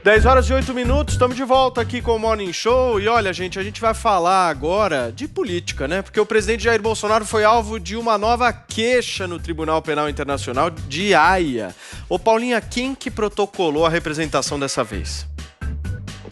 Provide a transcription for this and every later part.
10h08, estamos de volta aqui com o Morning Show. E olha, gente, a gente vai falar agora de política, né? Porque o presidente Jair Bolsonaro foi alvo de uma nova queixa no Tribunal Penal Internacional de Haia. Ô Paulinha, quem que protocolou a representação dessa vez?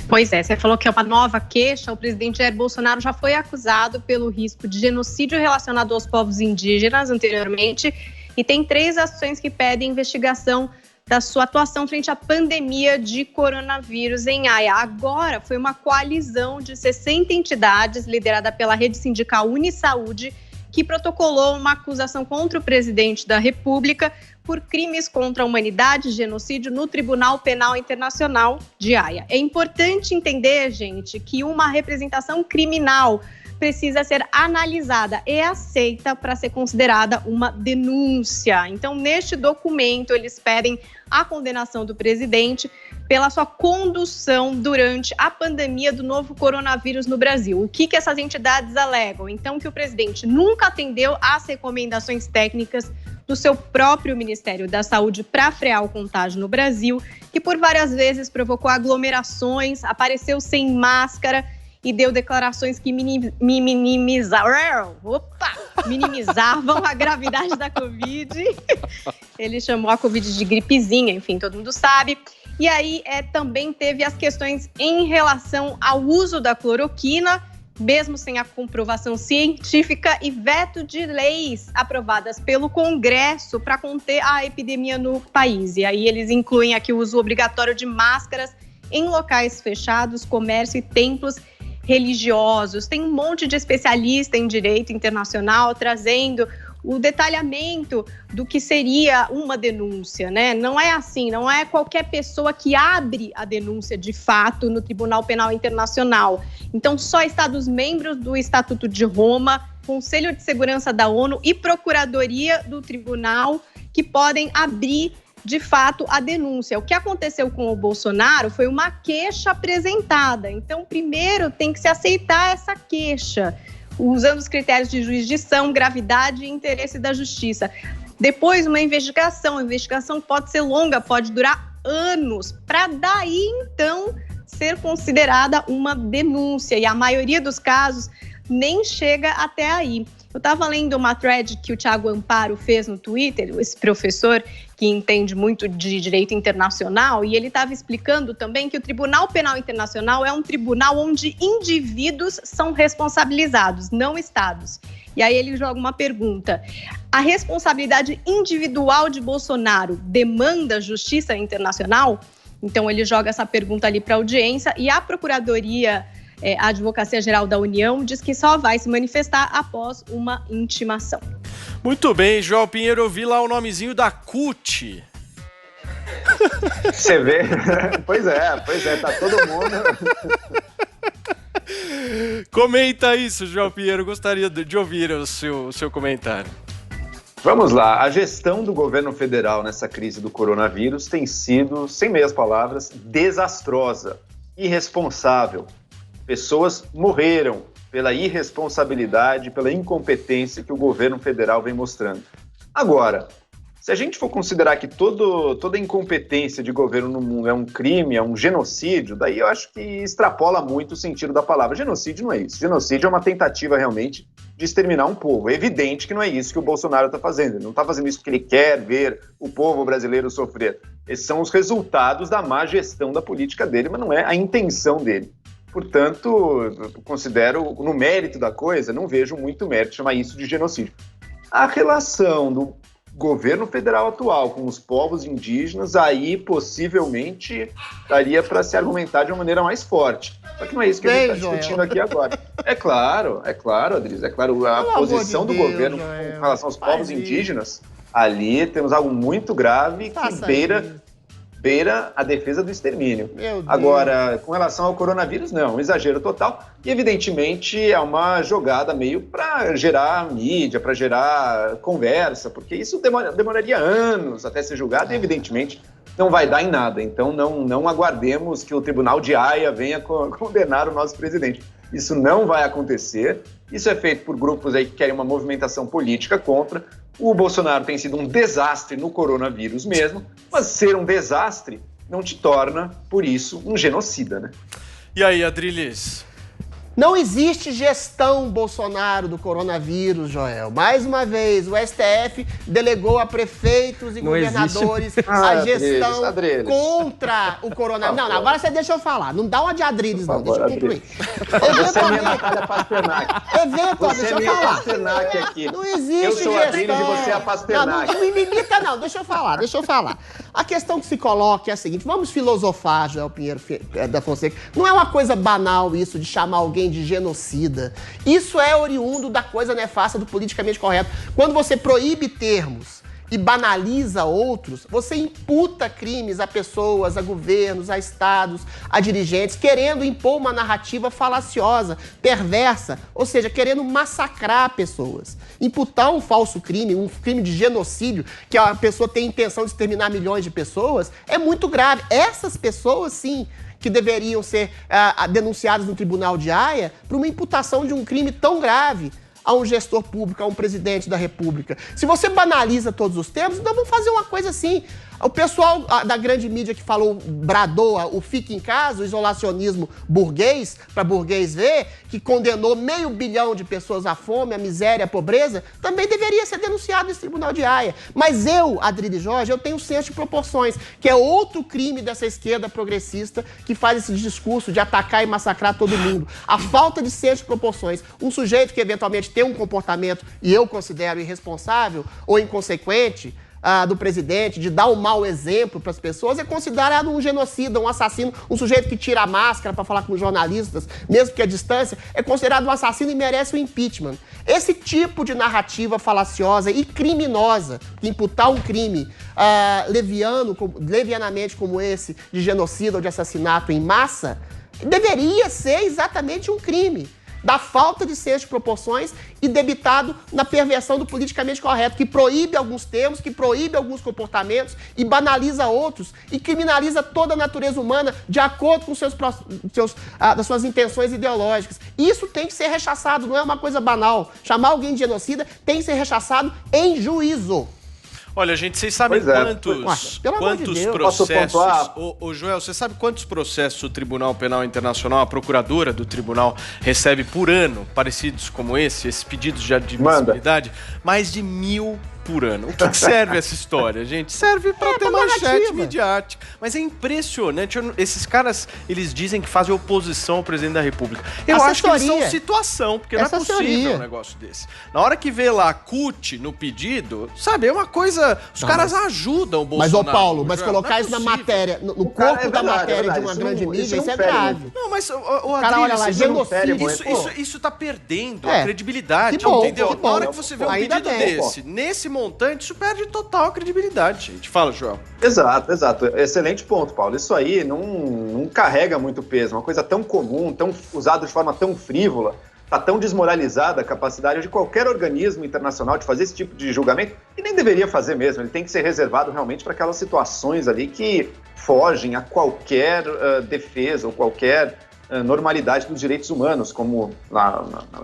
Pois é, você falou que é uma nova queixa. O presidente Jair Bolsonaro já foi acusado pelo risco de genocídio relacionado aos povos indígenas anteriormente e tem 3 ações que pedem investigação da sua atuação frente à pandemia de coronavírus em Haia. Agora foi uma coalizão de 60 entidades liderada pela rede sindical Unisaúde que protocolou uma acusação contra o presidente da República por crimes contra a humanidade e genocídio no Tribunal Penal Internacional de Haia. É importante entender, gente, que uma representação criminal precisa ser analisada e aceita para ser considerada uma denúncia. Então, neste documento, eles pedem a condenação do presidente pela sua condução durante a pandemia do novo coronavírus no Brasil. O que essas entidades alegam? Então, que o presidente nunca atendeu às recomendações técnicas do seu próprio Ministério da Saúde para frear o contágio no Brasil, que por várias vezes provocou aglomerações, apareceu sem máscara e deu declarações que minimizavam a gravidade da Covid. Ele chamou a Covid de gripezinha, enfim, todo mundo sabe. E aí também teve as questões em relação ao uso da cloroquina, mesmo sem a comprovação científica, e veto de leis aprovadas pelo Congresso para conter a epidemia no país. E aí eles incluem aqui o uso obrigatório de máscaras em locais fechados, comércio e templos religiosos. Tem um monte de especialista em direito internacional trazendo o detalhamento do que seria uma denúncia, né? Não é assim, não é qualquer pessoa que abre a denúncia de fato no Tribunal Penal Internacional. Então, só Estados-membros do Estatuto de Roma, Conselho de Segurança da ONU e Procuradoria do Tribunal que podem abrir de fato a denúncia. O que aconteceu com o Bolsonaro foi uma queixa apresentada. Então, primeiro tem que se aceitar essa queixa, usando os critérios de jurisdição, gravidade e interesse da justiça. Depois, uma investigação. A investigação pode ser longa, pode durar anos, para daí, então, ser considerada uma denúncia. E a maioria dos casos nem chega até aí. Eu estava lendo uma thread que o Thiago Amparo fez no Twitter, esse professor que entende muito de direito internacional, e ele estava explicando também que o Tribunal Penal Internacional é um tribunal onde indivíduos são responsabilizados, não estados. E aí ele joga uma pergunta: a responsabilidade individual de Bolsonaro demanda justiça internacional? Então ele joga essa pergunta ali para a audiência, e a Procuradoria, a Advocacia Geral da União, diz que só vai se manifestar após uma intimação. Muito bem, João Pinheiro, eu vi lá o nomezinho da CUT. Você vê? Pois é, tá todo mundo. Comenta isso, João Pinheiro, gostaria de ouvir o seu comentário. Vamos lá, a gestão do governo federal nessa crise do coronavírus tem sido, sem meias palavras, desastrosa, irresponsável. Pessoas morreram pela irresponsabilidade, pela incompetência que o governo federal vem mostrando. Agora, se a gente for considerar que toda incompetência de governo no mundo é um crime, é um genocídio, daí eu acho que extrapola muito o sentido da palavra. Genocídio não é isso. Genocídio é uma tentativa realmente de exterminar um povo. É evidente que não é isso que o Bolsonaro está fazendo. Ele não está fazendo isso porque ele quer ver o povo brasileiro sofrer. Esses são os resultados da má gestão da política dele, mas não é a intenção dele. Portanto, considero, no mérito da coisa, não vejo muito mérito chamar isso de genocídio. A relação do governo federal atual com os povos indígenas, aí possivelmente daria para se argumentar de uma maneira mais forte. Só que não é isso que a gente está discutindo aqui agora. É claro, Adriles, a posição do governo com relação aos povos indígenas, ali temos algo muito grave que beira a defesa do extermínio. Agora, com relação ao coronavírus, não, um exagero total. E, evidentemente, é uma jogada meio para gerar mídia, para gerar conversa, porque isso demoraria anos até ser julgado e, evidentemente, não vai dar em nada. Então, não aguardemos que o Tribunal de Haia venha condenar o nosso presidente. Isso não vai acontecer. Isso é feito por grupos aí que querem uma movimentação política contra. O Bolsonaro tem sido um desastre no coronavírus mesmo, mas ser um desastre não te torna, por isso, um genocida, né? E aí, Adriles? Não existe gestão Bolsonaro do coronavírus, Joel. Mais uma vez, o STF delegou a prefeitos e governadores a gestão contra o coronavírus. Não, agora você deixa eu falar. Não dá uma de Adriles, não. Deixa eu concluir. Você é minha Natália Pasternak. Deixa eu falar. Pasternak aqui. Não existe eu sou gestão. Adriles e você é a Pasternak. Não me limita, não. Deixa eu falar. A questão que se coloca é a seguinte. Vamos filosofar, Joel Pinheiro da Fonseca. Não é uma coisa banal isso de chamar alguém de genocida. Isso é oriundo da coisa nefasta do politicamente correto. Quando você proíbe termos e banaliza outros, você imputa crimes a pessoas, a governos, a estados, a dirigentes, querendo impor uma narrativa falaciosa, perversa, ou seja, querendo massacrar pessoas. Imputar um falso crime, um crime de genocídio, que a pessoa tem intenção de exterminar milhões de pessoas, é muito grave. Essas pessoas, sim, que deveriam ser denunciadas no Tribunal de Haia por uma imputação de um crime tão grave a um gestor público, a um presidente da República. Se você banaliza todos os termos, então vamos fazer uma coisa assim. O pessoal da grande mídia que bradou o fique em casa, o isolacionismo burguês, para burguês ver, que condenou 500 milhão de pessoas à fome, à miséria, à pobreza, também deveria ser denunciado nesse Tribunal de Haia. Mas eu, Adriles Jorge, eu tenho senso de proporções, que é outro crime dessa esquerda progressista que faz esse discurso de atacar e massacrar todo mundo. A falta de senso de proporções. Um sujeito que eventualmente tem um comportamento, e eu considero irresponsável ou inconsequente, do presidente, de dar um mau exemplo para as pessoas, é considerado um genocida, um assassino, um sujeito que tira a máscara para falar com jornalistas, mesmo que à distância, é considerado um assassino e merece o impeachment. Esse tipo de narrativa falaciosa e criminosa, que imputar um crime levianamente como esse, de genocida ou de assassinato em massa, deveria ser exatamente um crime da falta de senso de proporções e debitado na perversão do politicamente correto, que proíbe alguns termos, que proíbe alguns comportamentos e banaliza outros e criminaliza toda a natureza humana de acordo com das suas intenções ideológicas. Isso tem que ser rechaçado, não é uma coisa banal. Chamar alguém de genocida tem que ser rechaçado em juízo. Olha, gente, vocês sabem quantos processos... Ô, Joel, você sabe quantos processos o Tribunal Penal Internacional, a procuradora do tribunal, recebe por ano, parecidos como esses pedidos de admissibilidade? Mais de 1.000 por ano. O que serve essa história, gente? Serve pra ter manchete midiática. Mas é impressionante. Esses caras, eles dizem que fazem oposição ao presidente da República. Eu acho que eles são situação, porque não é possível um negócio desse. Na hora que vê lá CUT no pedido, sabe, é uma coisa... Os caras ajudam o Bolsonaro. Mas, ô Paulo, mas colocar isso na matéria, no corpo da matéria de uma grande mídia, isso é grave. Não, mas, o Adriles, olha lá, genocídio. Isso tá perdendo a credibilidade, entendeu? Na hora que você vê um pedido desse, nesse montante, isso perde total a credibilidade, gente. Fala, Joel. Exato. Excelente ponto, Paulo. Isso aí não carrega muito peso. Uma coisa tão comum, tão usada de forma tão frívola, está tão desmoralizada a capacidade de qualquer organismo internacional de fazer esse tipo de julgamento, e nem deveria fazer mesmo. Ele tem que ser reservado realmente para aquelas situações ali que fogem a qualquer defesa ou qualquer normalidade dos direitos humanos, como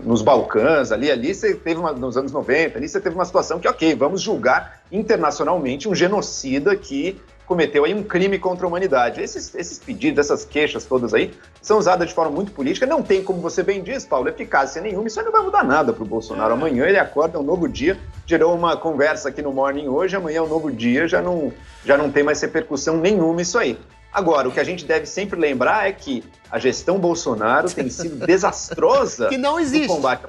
nos Balcãs, ali você teve nos anos 90, ali você teve uma situação que, ok, vamos julgar internacionalmente um genocida que cometeu aí um crime contra a humanidade. Esses pedidos, essas queixas todas aí, são usadas de forma muito política. Não tem, como você bem diz, Paulo, eficácia nenhuma. Isso aí não vai mudar nada para o Bolsonaro. Amanhã ele acorda, é um novo dia. Gerou uma conversa aqui no Morning hoje, amanhã é um novo dia, já não tem mais repercussão nenhuma isso aí. Agora, o que a gente deve sempre lembrar é que a gestão Bolsonaro tem sido desastrosa que não existe. No combate.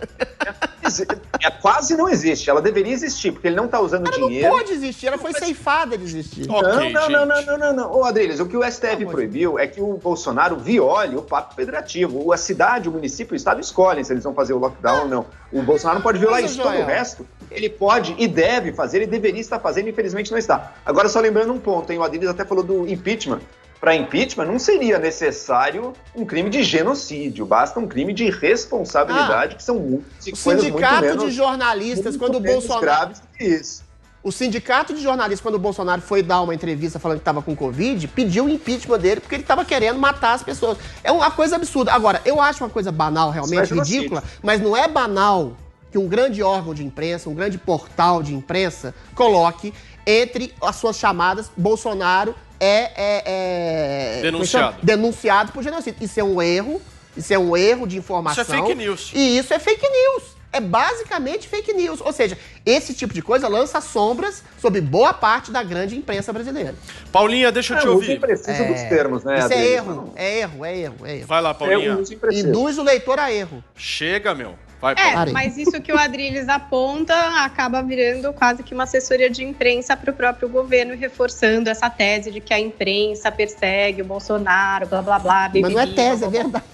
Quase não existe. Ela deveria existir, porque ele não está usando dinheiro. Não pode existir, ela foi ceifada de existir. Não. Ô, Adriles, o que o STF proibiu é que o Bolsonaro viole o pacto federativo. A cidade, o município, o estado escolhem se eles vão fazer o lockdown ou não. O Bolsonaro não pode violar isso. Todo o resto, ele pode e deve fazer, ele deveria estar fazendo, infelizmente não está. Agora, só lembrando um ponto, hein? O Adriles até falou do impeachment. Para impeachment, não seria necessário um crime de genocídio, basta um crime de responsabilidade, que são muitas coisas muito menos... O sindicato de jornalistas, quando o Bolsonaro... graves que isso. O sindicato de jornalistas, quando o Bolsonaro foi dar uma entrevista falando que estava com Covid, pediu o impeachment dele porque ele estava querendo matar as pessoas. É uma coisa absurda. Agora, eu acho uma coisa banal, realmente ridícula, mas não é banal que um grande órgão de imprensa, um grande portal de imprensa, coloque entre as suas chamadas Bolsonaro denunciado por genocídio. Isso é um erro, de informação. Isso é fake news. E isso é fake news. É basicamente fake news. Ou seja, esse tipo de coisa lança sombras sobre boa parte da grande imprensa brasileira. Paulinha, deixa eu te ouvir. É preciso dos termos, né? Isso Adriano? é erro. Vai lá, Paulinha. Induz o leitor a erro. Chega, meu. Vai, Paulinha. Mas isso que o Adriles aponta acaba virando quase que uma assessoria de imprensa para o próprio governo, reforçando essa tese de que a imprensa persegue o Bolsonaro, blá, blá, blá. Mas não é tese, é verdade.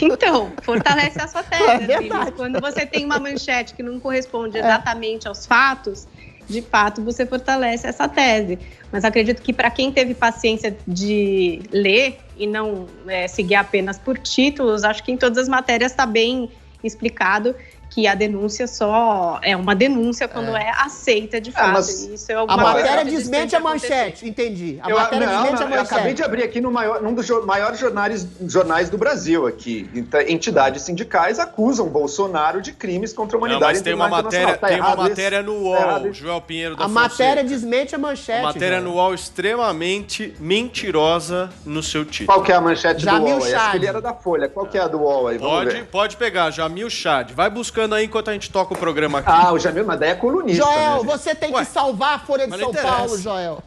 Então, fortalece a sua tese. verdade. Quando você tem uma manchete que não corresponde exatamente aos fatos, de fato você fortalece essa tese. Mas acredito que para quem teve paciência de ler e não seguir apenas por títulos, acho que em todas as matérias está bem explicado que a denúncia só é uma denúncia quando é aceita de fato. Isso é a matéria desmente a manchete, entendi. A matéria desmente a manchete. Eu acabei de abrir aqui num dos maiores jornais do Brasil aqui. Entidades sindicais acusam Bolsonaro de crimes contra a humanidade. Mas tem uma matéria no UOL, Joel Pinheiro da Fonseca. A matéria desmente a manchete. A matéria no UOL extremamente mentirosa no seu título. Qual que é a manchete do UOL? Chad. Essa era da Folha. Qual que é a do UOL aí? Pode pegar, Jamil Chad. Vai buscando aí enquanto a gente toca o programa aqui. O Jamil, mas daí é colunista. Joel, né, você tem que salvar a Folha de São Paulo, Joel.